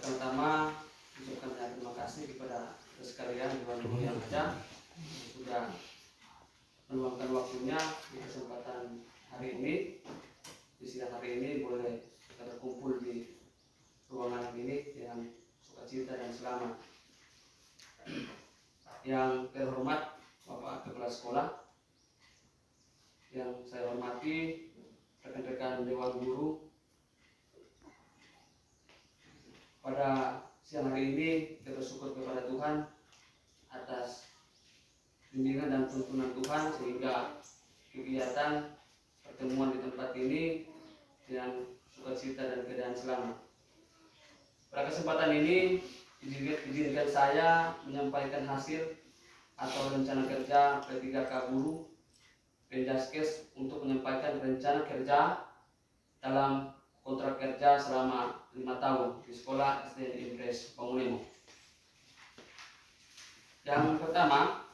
Pertama-tama ucapkan terima kasih kepada sekalian Tuhan yang ada yang sudah meluangkan waktunya di kesempatan hari ini, di siang hari ini boleh berkumpul di ruangan ini dengan sukacita dan selamat. Yang terhormat Bapak Kepala Sekolah, yang saya hormati rekan-rekan Dewan Guru. Pada siang hari ini kita bersyukur kepada Tuhan atas bimbingan dan tuntunan Tuhan sehingga kegiatan pertemuan di tempat ini dengan sukacita dan keadaan selamat. Pada kesempatan ini izinkan saya menyampaikan hasil atau rencana kerja P3K Guru Penjaskes untuk menyampaikan rencana kerja dalam kontrak kerja selama 5 tahun di sekolah SD Impres Bangunemo. Yang pertama,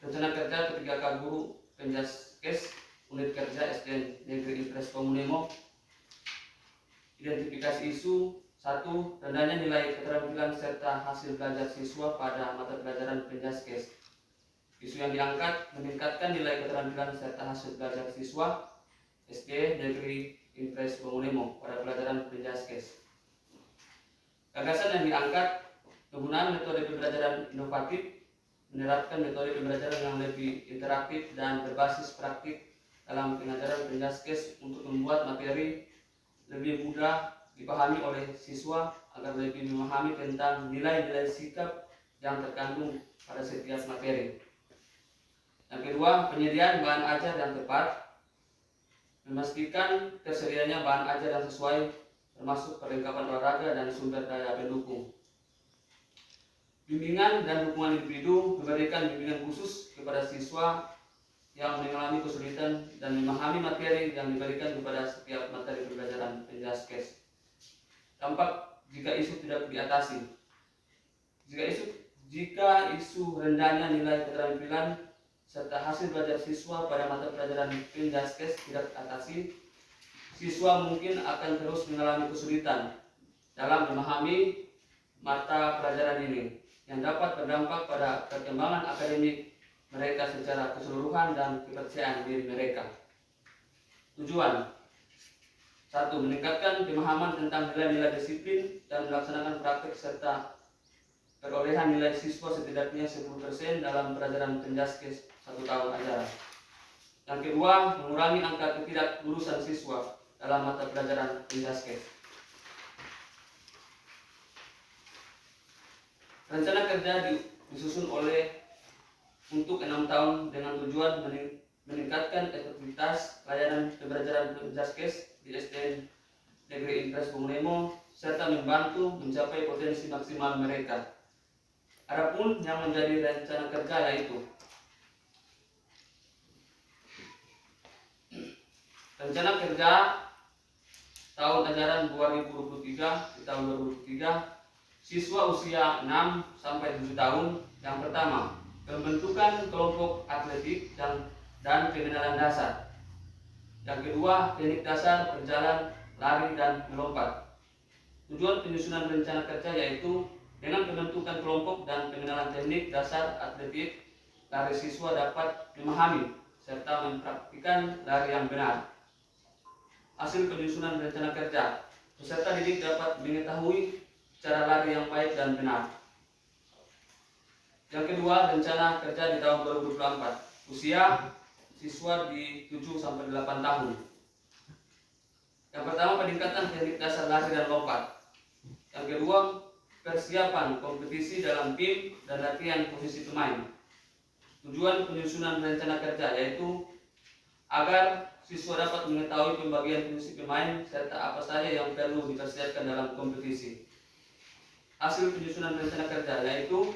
rencana kerja P3K Guru Penjaskes unit kerja SD Negeri Impres Bangunemo. Identifikasi isu: 1. Rendahnya nilai keterampilan serta hasil belajar siswa pada mata pelajaran Penjaskes. Isu yang diangkat meningkatkan nilai keterampilan serta hasil belajar siswa SD Negeri Impres Bangunemo pada pelajaran Penjaskes. Gagasan yang diangkat: penggunaan metode pembelajaran inovatif, menerapkan metode pembelajaran yang lebih interaktif dan berbasis praktik dalam pengajaran Penjaskes untuk membuat materi lebih mudah dipahami oleh siswa agar lebih memahami tentang nilai-nilai sikap yang terkandung pada setiap materi. Yang kedua, penyediaan bahan ajar yang tepat, memastikan tersedianya bahan ajar yang sesuai termasuk perlengkapan olahraga dan sumber daya pendukung. Bimbingan dan dukungan individu, memberikan bimbingan khusus kepada siswa yang mengalami kesulitan dan memahami materi yang diberikan kepada setiap materi pembelajaran Penjaskes. Dampak jika isu tidak diatasi. Jika isu rendahnya nilai keterampilan serta hasil belajar siswa pada mata pelajaran Penjaskes tidak diatasi, siswa mungkin akan terus mengalami kesulitan dalam memahami mata pelajaran ini, yang dapat berdampak pada perkembangan akademik mereka secara keseluruhan dan kepercayaan diri mereka. Tujuan: 1. Meningkatkan pemahaman tentang nilai-nilai disiplin dan melaksanakan praktik serta perolehan nilai siswa setidaknya 10% dalam pelajaran Penjaskes 1 tahun ajaran. Yang kedua, mengurangi angka ketidaklulusan siswa dalam mata pelajaran Penjaskes. Rencana kerja disusun untuk 6 tahun dengan tujuan meningkatkan efektivitas layanan pembelajaran Penjaskes di SD Negeri Impres Bangunemo serta membantu mencapai potensi maksimal mereka. Adapun yang menjadi rencana kerja yaitu rencana kerja tahun ajaran 2023 di tahun 2023 siswa usia 6 sampai 7 tahun. Yang pertama, pembentukan kelompok atletik dan pengenalan dasar. Yang kedua, teknik dasar berjalan, lari dan melompat. Tujuan penyusunan rencana kerja yaitu dengan pembentukan kelompok dan pengenalan teknik dasar atletik, lari siswa dapat memahami serta mempraktikkan lari yang benar. Hasil penyusunan rencana kerja: peserta didik dapat mengetahui cara lari yang baik dan benar. Yang kedua, rencana kerja di tahun 2024. Usia siswa di 7 sampai 8 tahun. Yang pertama, peningkatan teknik dasar lari dan lompat. Yang kedua, persiapan kompetisi dalam tim dan latihan posisi pemain. Tujuan penyusunan rencana kerja yaitu agar siswa dapat mengetahui pembagian fungsi pemain serta apa saja yang perlu dipersiapkan dalam kompetisi. Hasil penyusunan rencana kerja yaitu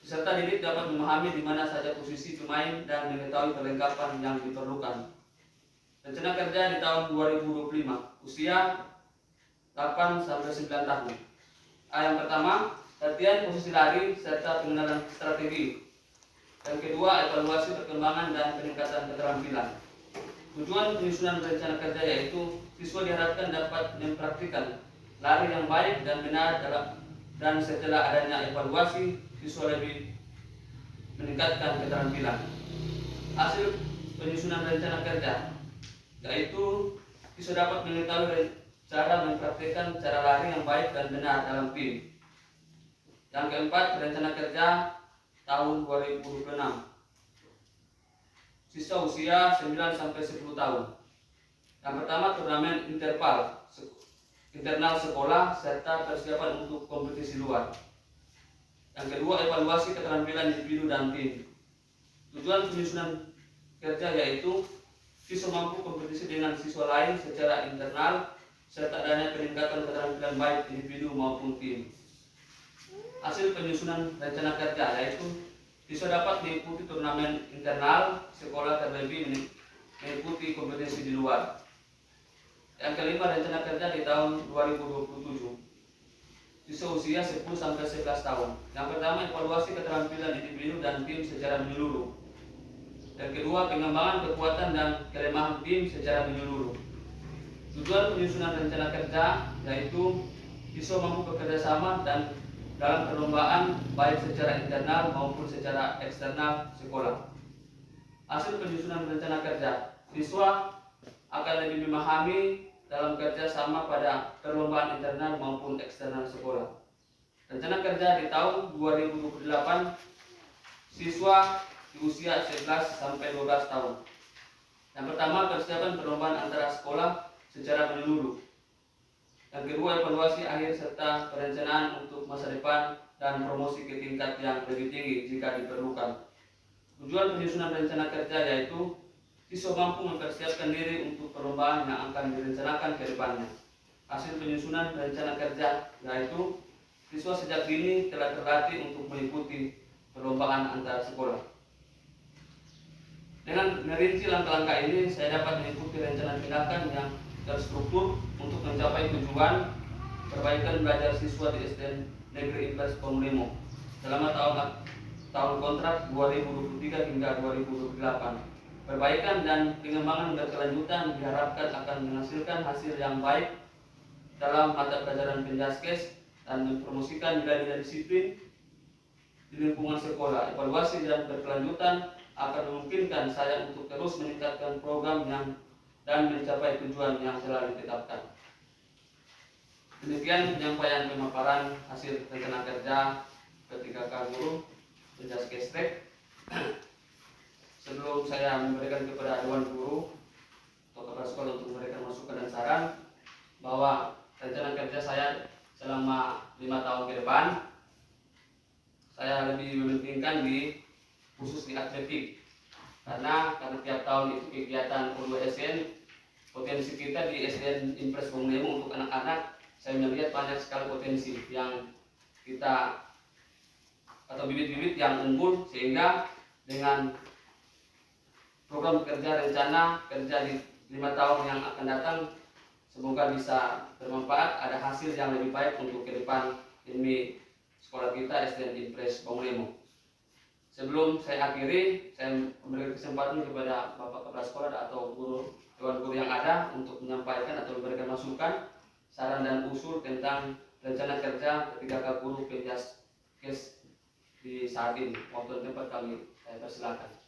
peserta didik dapat memahami di mana saja posisi pemain dan mengetahui perlengkapan yang diperlukan. Rencana kerja di tahun 2025. Usia 8 sampai 9 tahun. Yang pertama, latihan posisi lari serta pengenalan strategi. Yang kedua, evaluasi perkembangan dan peningkatan keterampilan. Tujuan penyusunan rencana kerja yaitu siswa diharapkan dapat mempraktikkan lari yang baik dan benar dan setelah adanya evaluasi siswa lebih meningkatkan keterampilan. Hasil penyusunan rencana kerja yaitu siswa dapat mengetahui cara mempraktikkan cara lari yang baik dan benar dalam tim. Yang keempat, rencana kerja tahun 2026. Siswa usia 9 sampai 10 tahun. Yang pertama, turnamen internal sekolah serta persiapan untuk kompetisi luar. Yang kedua, evaluasi keterampilan individu dan tim. Tujuan penyusunan kerja yaitu siswa mampu kompetisi dengan siswa lain secara internal serta adanya peningkatan keterampilan baik individu maupun tim. Hasil penyusunan rencana kerja yaitu siswa dapat mengikuti turnamen internal sekolah terlebih mengikuti kompetisi di luar. Yang kelima, rencana kerja di tahun 2027. Siswa usia 10 sampai 11 tahun. Yang pertama, evaluasi keterampilan individu dan tim secara menyeluruh. Yang kedua, pengembangan kekuatan dan kelemahan tim secara menyeluruh. Tujuan penyusunan rencana kerja yaitu siswa mampu bekerja sama dan dalam perlombaan baik secara internal maupun secara eksternal sekolah. Hasil penyusunan rencana kerja, siswa akan lebih memahami dalam kerja sama pada perlombaan internal maupun eksternal sekolah. Rencana kerja di tahun 2028, siswa di usia 11 sampai 12 tahun. Yang pertama, persiapan perlombaan antara sekolah secara menyeluruh. Yang kedua, evaluasi akhir serta perencanaan untuk masa depan dan promosi ke tingkat yang lebih tinggi jika diperlukan. Tujuan penyusunan rencana kerja yaitu siswa mampu mempersiapkan diri untuk perlombaan yang akan direncanakan ke depannya. Hasil penyusunan rencana kerja yaitu siswa sejak dini telah terlatih untuk mengikuti perlombaan antar sekolah. Dengan merinci langkah-langkah ini, saya dapat mengikuti rencana tindakan yang terstruktur untuk mencapai tujuan perbaikan belajar siswa di SDN Negeri Impres Pemulimo selama tahun kontrak 2023 hingga 2028. Perbaikan dan pengembangan berkelanjutan diharapkan akan menghasilkan hasil yang baik dalam mata pelajaran Penjaskes dan mempromosikan nilai-nilai disiplin di lingkungan sekolah. Evaluasi dan berkelanjutan akan memungkinkan saya untuk terus meningkatkan program dan mencapai tujuan yang telah ditetapkan. Demikian penyampaian pemaparan hasil rencana kerja ketika guru Penjaskes. Sebelum saya memberikan kepada Dewan Guru atau kepala sekolah untuk memberikan masukan dan saran bahwa rencana kerja saya selama 5 tahun ke depan, saya lebih mementingkan khusus di atletik. Karena tiap tahun itu kegiatan U2SN, potensi kita di SDN Impres Pemulimo untuk anak-anak, saya melihat banyak sekali potensi yang kita atau bibit-bibit yang unggul, sehingga dengan program kerja rencana kerja di 5 tahun yang akan datang, semoga bisa bermanfaat, ada hasil yang lebih baik untuk ke depan demi sekolah kita SDN Impres Pemulimo. Sebelum saya akhiri, saya memberikan kesempatan kepada Bapak Kepala Sekolah atau Dewan Guru yang ada untuk menyampaikan atau memberikan masukan, saran dan usul tentang rencana kerja ketika guru Penjaskes di saat ini. Waktu dan tempat kami saya persilakan.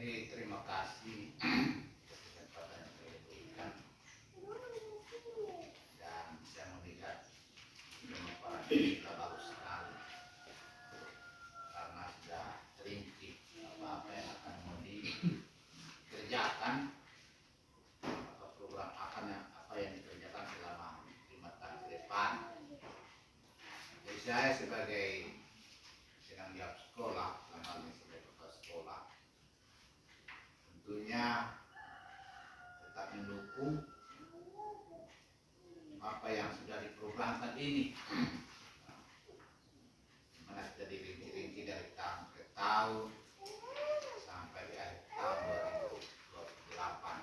Jadi terima kasih kesempatan yang saya berikan, dan saya melihat pemaparan ini sudah bagus sekali karena sudah terinci apa yang akan mau dikerjakan atau program apa yang dikerjakan selama 5 tahun ke depan. Jadi saya sebagai penanggung sekolah, selama ini sebagai kepala sekolah, tentunya tetap mendukung apa yang sudah diprogramkan ini, mana sudah dirinci dari tahun ke tahun sampai di akhir tahun 2028.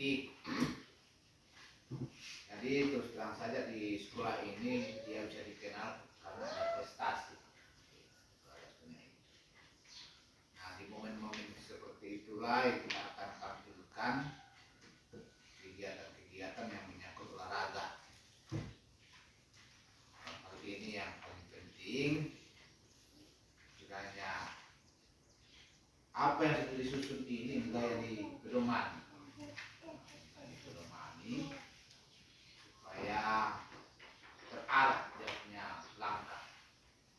politik. Jadi terus terang saja di sekolah ini dia bisa dikenal karena ada prestasi. Nah, di momen-momen seperti itulah kita akan tampilkan kegiatan-kegiatan yang menyangkut olahraga. Hal ini yang paling penting, kiranya apa yang sudah disusun ini mulai di pedoman, supaya terarah dia punya langkah.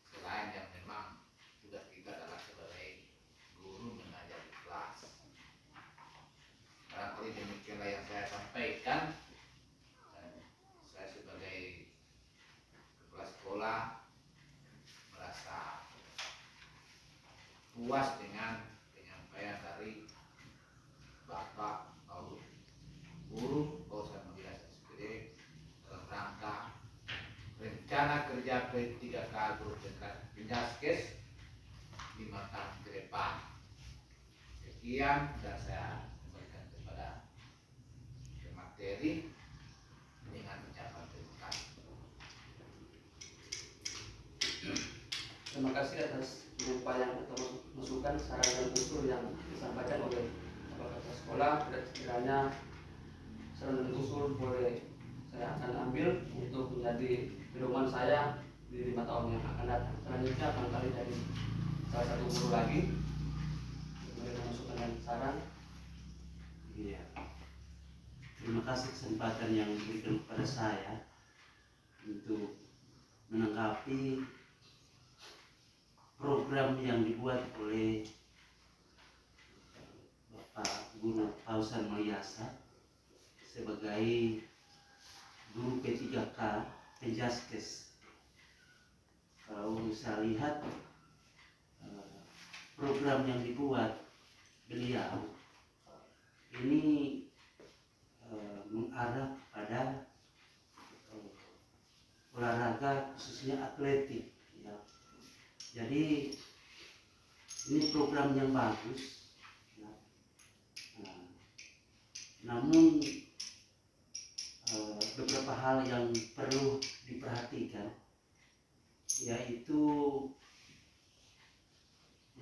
Selain yang memang tugas kita adalah sebagai guru mengajar di kelas. Barangkali demikianlah yang saya sampaikan. Dan saya sebagai kepala sekolah merasa puas dengan penyampaian dari Bapak Guru Kausan Mulia SPD dalam rangka rencana kerja P3K Guru Penjaskes 5 tahun ke depan. Sekian dan saya kembalikan kepada materi dengan ucapan terima kasih. Terima kasih atas penyampaian atau masukan, saran dan usul yang disampaikan oleh Bapak Kepala Sekolah. Dan sekiranya saran dan usul boleh saya akan ambil untuk menjadi pedoman saya di 5 tahun yang akan datang. Selanjutnya akan kali dari salah satu guru lagi memberikan masukan dan saran. Iya. Terima kasih kesempatan yang diberikan kepada saya untuk menanggapi program yang dibuat oleh Bapak Guru Kausan Mulyasa sebagai guru P3K Penjaskes. Kalau saya lihat program yang dibuat beliau ini mengarah pada olahraga khususnya atletik ya. Jadi ini program yang bagus ya. Namun beberapa hal yang perlu diperhatikan, yaitu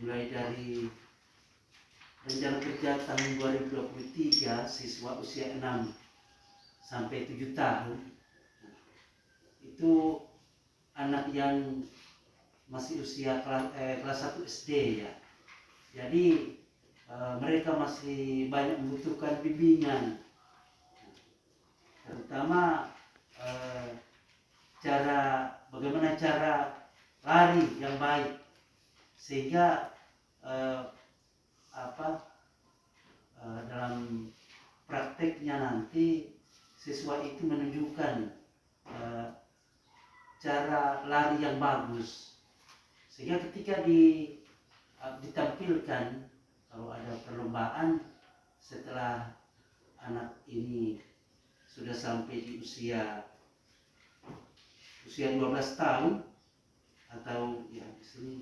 mulai dari rencana kerja tahun 2023 siswa usia 6 sampai 7 tahun itu anak yang masih usia kelas 1 SD ya. Jadi mereka masih banyak membutuhkan bimbingan, terutama bagaimana cara lari yang baik, sehingga dalam prakteknya nanti siswa itu menunjukkan cara lari yang bagus, sehingga ketika ditampilkan kalau ada perlombaan setelah anak ini sudah sampai di usia 12 tahun atau ya di sini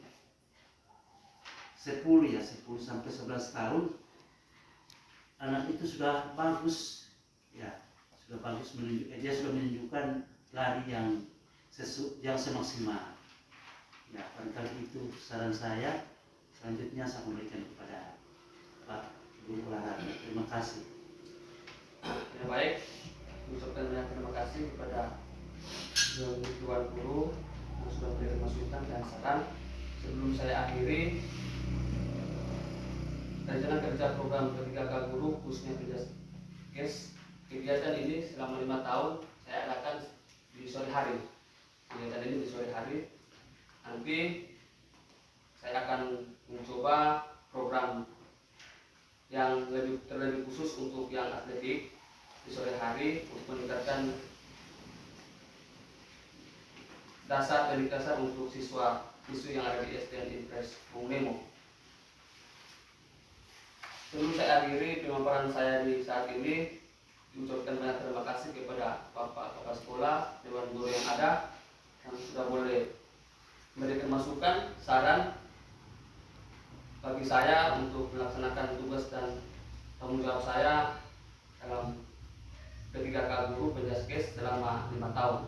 10 sampai 11 tahun, anak itu sudah bagus ya, dia sudah menunjukkan lari yang semaksimal ya. Barangkali itu saran saya. Selanjutnya saya memberikan kepada Pak Guru Olahraga. Terima kasih. Ya, baik, ucapkan banyak terima kasih kepada Tuan Guru yang sudah memberikan masukan dan saran. Sebelum saya akhiri, rencana kerja program P3K Guru khususnya Penjaskes, kegiatan ini selama 5 tahun saya adakan di sore hari. Kegiatan ini di sore hari. Nanti saya akan mencoba program yang terlebih khusus untuk yang atletik di sore hari untuk meningkatkan teknik dasar untuk siswi yang ada di SDN Impres Nemo. Sebelum saya akhiri pemaparan saya di saat ini, diucapkan banyak terima kasih kepada Bapak Kepala Sekolah, Dewan Guru yang ada yang sudah boleh memberikan masukan, saran bagi saya untuk melaksanakan tugas dan tanggung jawab saya dalam ketiga guru penjaskes selama 5 tahun.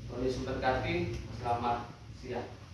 Tony Sumberkati, selamat siang.